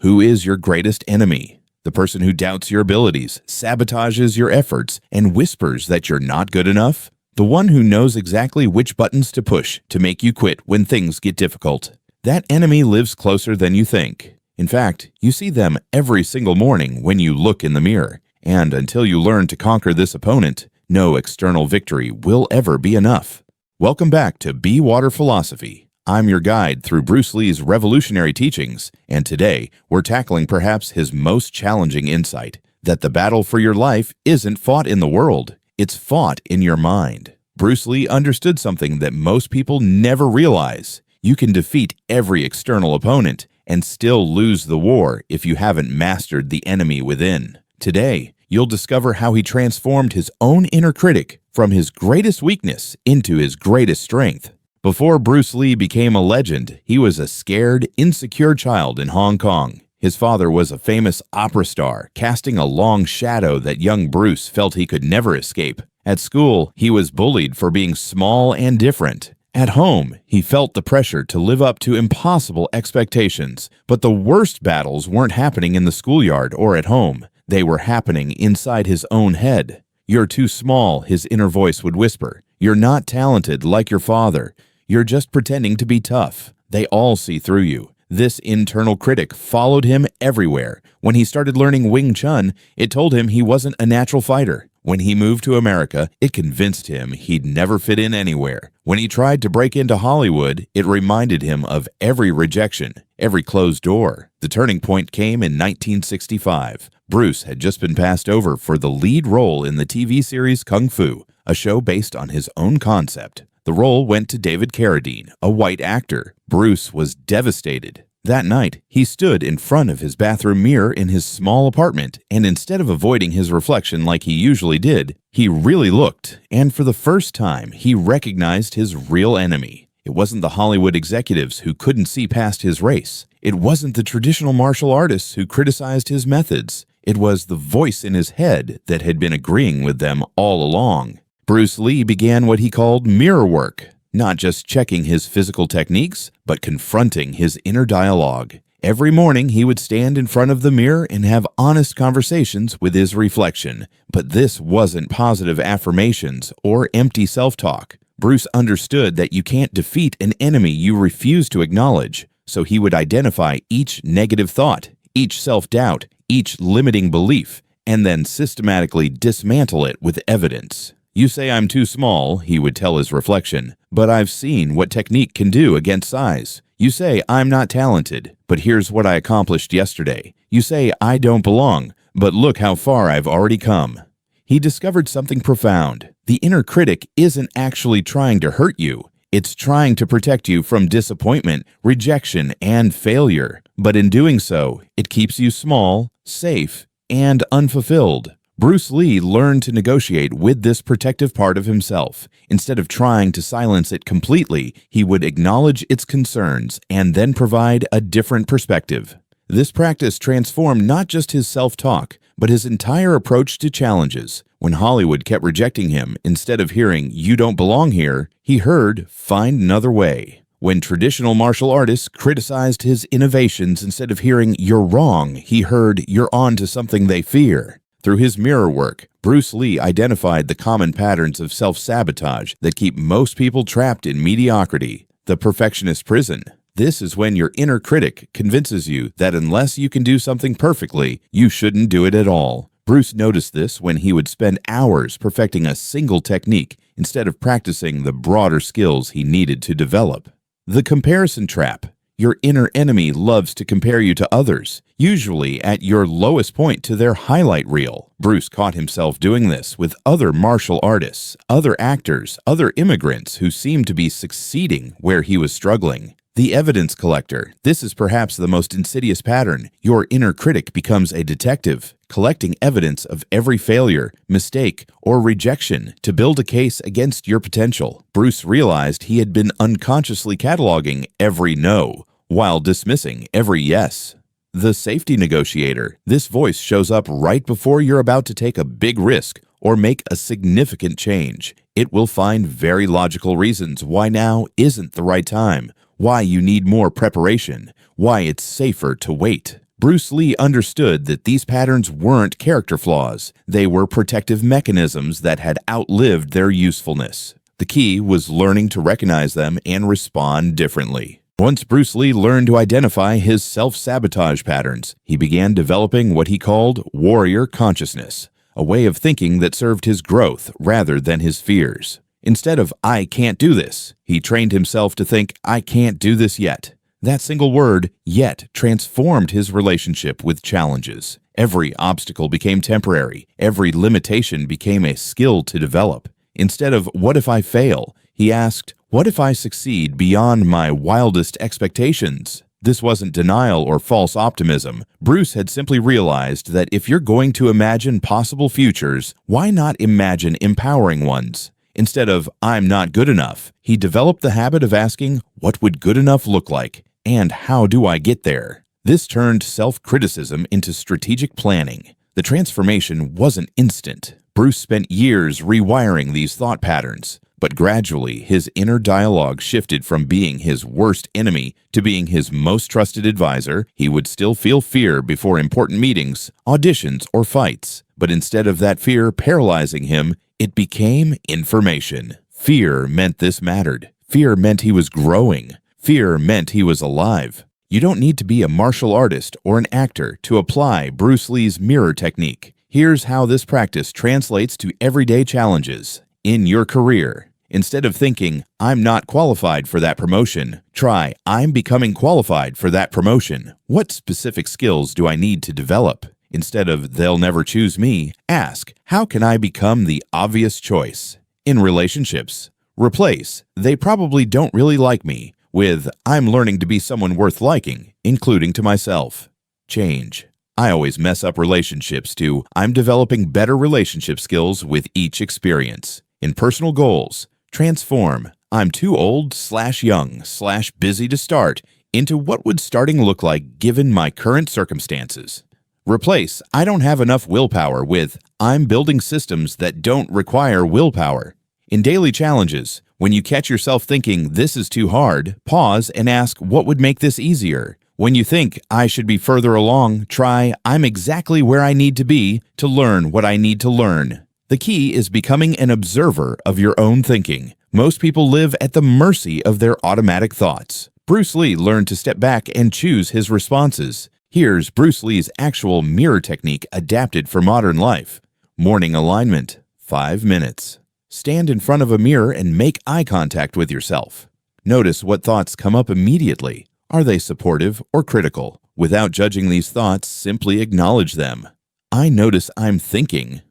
Who is your greatest enemy? The person who doubts your abilities, sabotages your efforts, and whispers that you're not good enough? The one who knows exactly which buttons to push to make you quit when things get difficult. That enemy lives closer than you think. In fact, you see them every single morning when you look in the mirror. And until you learn to conquer this opponent, no external victory will ever be enough. Welcome back to Be Water Philosophy. I'm your guide through Bruce Lee's revolutionary teachings, and today we're tackling perhaps his most challenging insight, that the battle for your life isn't fought in the world, it's fought in your mind. Bruce Lee understood something that most people never realize. You can defeat every external opponent and still lose the war if you haven't mastered the enemy within. Today, you'll discover how he transformed his own inner critic from his greatest weakness into his greatest strength. Before Bruce Lee became a legend, he was a scared, insecure child in Hong Kong. His father was a famous opera star, casting a long shadow that young Bruce felt he could never escape. At school, he was bullied for being small and different. At home, he felt the pressure to live up to impossible expectations. But the worst battles weren't happening in the schoolyard or at home. They were happening inside his own head. "You're too small," his inner voice would whisper. "You're not talented like your father. You're just pretending to be tough." They all see through you. This internal critic followed him everywhere. When he started learning Wing Chun, it told him he wasn't a natural fighter. When he moved to America, it convinced him he'd never fit in anywhere. When he tried to break into Hollywood, it reminded him of every rejection, every closed door. The turning point came in 1965. Bruce had just been passed over for the lead role in the TV series Kung Fu, a show based on his own concept. The role went to David Carradine, a white actor. Bruce was devastated. That night, he stood in front of his bathroom mirror in his small apartment, and instead of avoiding his reflection like he usually did, he really looked, and for the first time, he recognized his real enemy. It wasn't the Hollywood executives who couldn't see past his race. It wasn't the traditional martial artists who criticized his methods. It was the voice in his head that had been agreeing with them all along. Bruce Lee began what he called mirror work, not just checking his physical techniques, but confronting his inner dialogue. Every morning, he would stand in front of the mirror and have honest conversations with his reflection. But this wasn't positive affirmations or empty self-talk. Bruce understood that you can't defeat an enemy you refuse to acknowledge, so he would identify each negative thought, each self-doubt, each limiting belief, and then systematically dismantle it with evidence. "You say I'm too small," he would tell his reflection, "but I've seen what technique can do against size. You say I'm not talented, but here's what I accomplished yesterday. You say I don't belong, but look how far I've already come." He discovered something profound. The inner critic isn't actually trying to hurt you. It's trying to protect you from disappointment, rejection, and failure. But in doing so, it keeps you small, safe, and unfulfilled. Bruce Lee learned to negotiate with this protective part of himself. Instead of trying to silence it completely, he would acknowledge its concerns and then provide a different perspective. This practice transformed not just his self-talk, but his entire approach to challenges. When Hollywood kept rejecting him, instead of hearing, "You don't belong here," he heard, "Find another way." When traditional martial artists criticized his innovations, instead of hearing, "You're wrong," he heard, "You're on to something they fear." Through his mirror work, Bruce Lee identified the common patterns of self-sabotage that keep most people trapped in mediocrity, the perfectionist prison. This is when your inner critic convinces you that unless you can do something perfectly, you shouldn't do it at all. Bruce noticed this when he would spend hours perfecting a single technique instead of practicing the broader skills he needed to develop. The comparison trap. Your inner enemy loves to compare you to others, usually at your lowest point to their highlight reel. Bruce caught himself doing this with other martial artists, other actors, other immigrants who seemed to be succeeding where he was struggling. The evidence collector. This is perhaps the most insidious pattern. Your inner critic becomes a detective, collecting evidence of every failure, mistake, or rejection to build a case against your potential. Bruce realized he had been unconsciously cataloging every no, while dismissing every yes. The safety negotiator. This voice shows up right before you're about to take a big risk or make a significant change. It will find very logical reasons why now isn't the right time, why you need more preparation, why it's safer to wait. Bruce Lee understood that these patterns weren't character flaws. They were protective mechanisms that had outlived their usefulness. The key was learning to recognize them and respond differently. Once Bruce Lee learned to identify his self-sabotage patterns, he began developing what he called warrior consciousness, a way of thinking that served his growth rather than his fears. Instead of, "I can't do this," he trained himself to think, "I can't do this yet." That single word, "yet," transformed his relationship with challenges. Every obstacle became temporary. Every limitation became a skill to develop. Instead of, "What if I fail?" he asked, "What if I succeed beyond my wildest expectations?" This wasn't denial or false optimism. Bruce had simply realized that if you're going to imagine possible futures, why not imagine empowering ones? Instead of, "I'm not good enough," he developed the habit of asking, "What would good enough look like? And how do I get there?" This turned self-criticism into strategic planning. The transformation wasn't instant. Bruce spent years rewiring these thought patterns, but gradually his inner dialogue shifted from being his worst enemy to being his most trusted advisor. He would still feel fear before important meetings, auditions, or fights, but instead of that fear paralyzing him, it became information. Fear meant this mattered. Fear meant he was growing. Fear meant he was alive. You don't need to be a martial artist or an actor to apply Bruce Lee's mirror technique. Here's how this practice translates to everyday challenges. In your career, instead of thinking, "I'm not qualified for that promotion," try, "I'm becoming qualified for that promotion. What specific skills do I need to develop?" Instead of, "They'll never choose me," ask, "How can I become the obvious choice?" In relationships, replace, "They probably don't really like me," with, "I'm learning to be someone worth liking, including to myself." Change. I always mess up relationships to, "I'm developing better relationship skills with each experience." In personal goals, transform, "I'm too old/young/busy to start," into what would starting look like given my current circumstances. Replace, "I don't have enough willpower," with, "I'm building systems that don't require willpower." In daily challenges, when you catch yourself thinking, "This is too hard," pause and ask, "What would make this easier?" When you think, "I should be further along," try, "I'm exactly where I need to be to learn what I need to learn." The key is becoming an observer of your own thinking. Most people live at the mercy of their automatic thoughts. Bruce Lee learned to step back and choose his responses. Here's Bruce Lee's actual mirror technique adapted for modern life. Morning alignment, 5 minutes. Stand in front of a mirror and make eye contact with yourself. Notice what thoughts come up immediately. Are they supportive or critical? Without judging these thoughts, simply acknowledge them. I notice I'm thinking.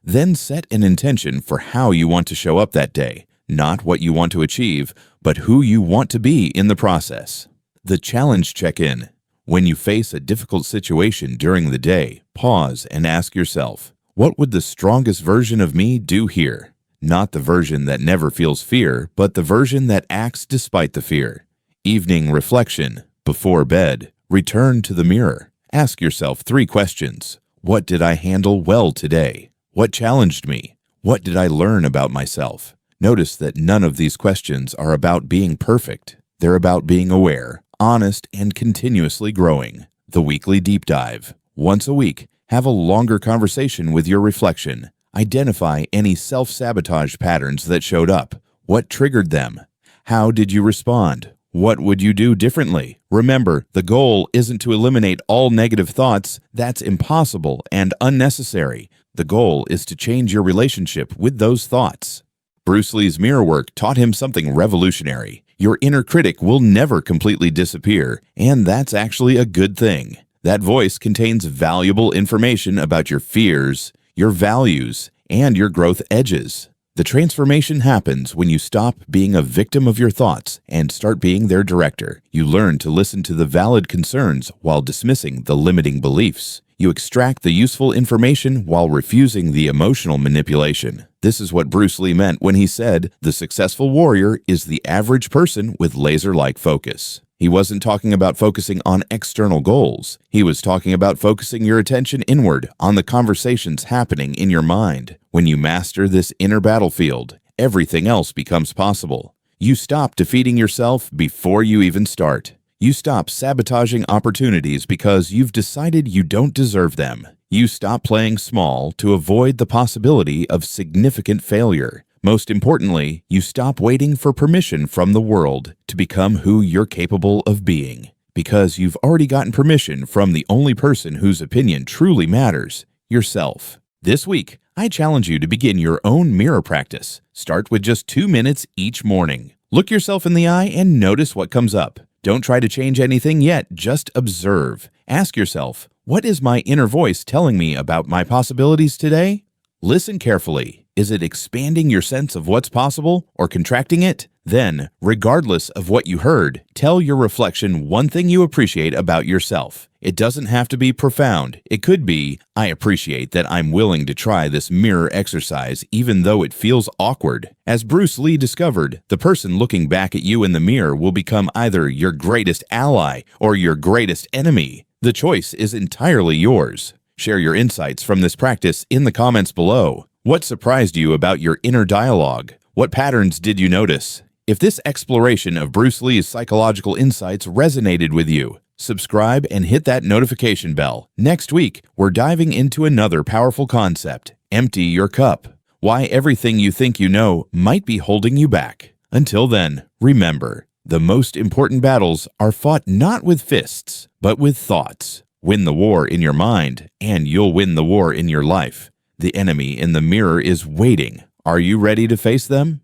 Then set an intention for how you want to show up that day. Not what you want to achieve, but who you want to be in the process. The challenge check-in. When you face a difficult situation during the day, pause and ask yourself, what would the strongest version of me do here? Not the version that never feels fear, but the version that acts despite the fear. Evening reflection. Before bed, return to the mirror. Ask yourself 3 questions. What did I handle well today? What challenged me? What did I learn about myself? Notice that none of these questions are about being perfect. They're about being aware, honest, and continuously growing. The weekly deep dive. Once a week, have a longer conversation with your reflection. Identify any self-sabotage patterns that showed up. What triggered them? How did you respond? What would you do differently? Remember, the goal isn't to eliminate all negative thoughts. That's impossible and unnecessary. The goal is to change your relationship with those thoughts. Bruce Lee's mirror work taught him something revolutionary. Your inner critic will never completely disappear, and that's actually a good thing. That voice contains valuable information about your fears, your values, and your growth edges. The transformation happens when you stop being a victim of your thoughts and start being their director. You learn to listen to the valid concerns while dismissing the limiting beliefs. You extract the useful information while refusing the emotional manipulation. This is what Bruce Lee meant when he said, "The successful warrior is the average person with laser-like focus." He wasn't talking about focusing on external goals. He was talking about focusing your attention inward on the conversations happening in your mind. When you master this inner battlefield, everything else becomes possible. You stop defeating yourself before you even start. You stop sabotaging opportunities because you've decided you don't deserve them. You stop playing small to avoid the possibility of significant failure. Most importantly, you stop waiting for permission from the world to become who you're capable of being, because you've already gotten permission from the only person whose opinion truly matters, yourself. This week, I challenge you to begin your own mirror practice. Start with just 2 minutes each morning. Look yourself in the eye and notice what comes up. Don't try to change anything yet, just observe. Ask yourself, what is my inner voice telling me about my possibilities today? Listen carefully. Is it expanding your sense of what's possible or contracting it? Then, regardless of what you heard, tell your reflection one thing you appreciate about yourself. It doesn't have to be profound. It could be, I appreciate that I'm willing to try this mirror exercise even though it feels awkward. As Bruce Lee discovered, the person looking back at you in the mirror will become either your greatest ally or your greatest enemy. The choice is entirely yours. Share your insights from this practice in the comments below. What surprised you about your inner dialogue? What patterns did you notice? If this exploration of Bruce Lee's psychological insights resonated with you, subscribe and hit that notification bell. Next week, we're diving into another powerful concept: empty your cup. Why everything you think you know might be holding you back. Until then, remember, the most important battles are fought not with fists, but with thoughts. Win the war in your mind, and you'll win the war in your life. The enemy in the mirror is waiting. Are you ready to face them?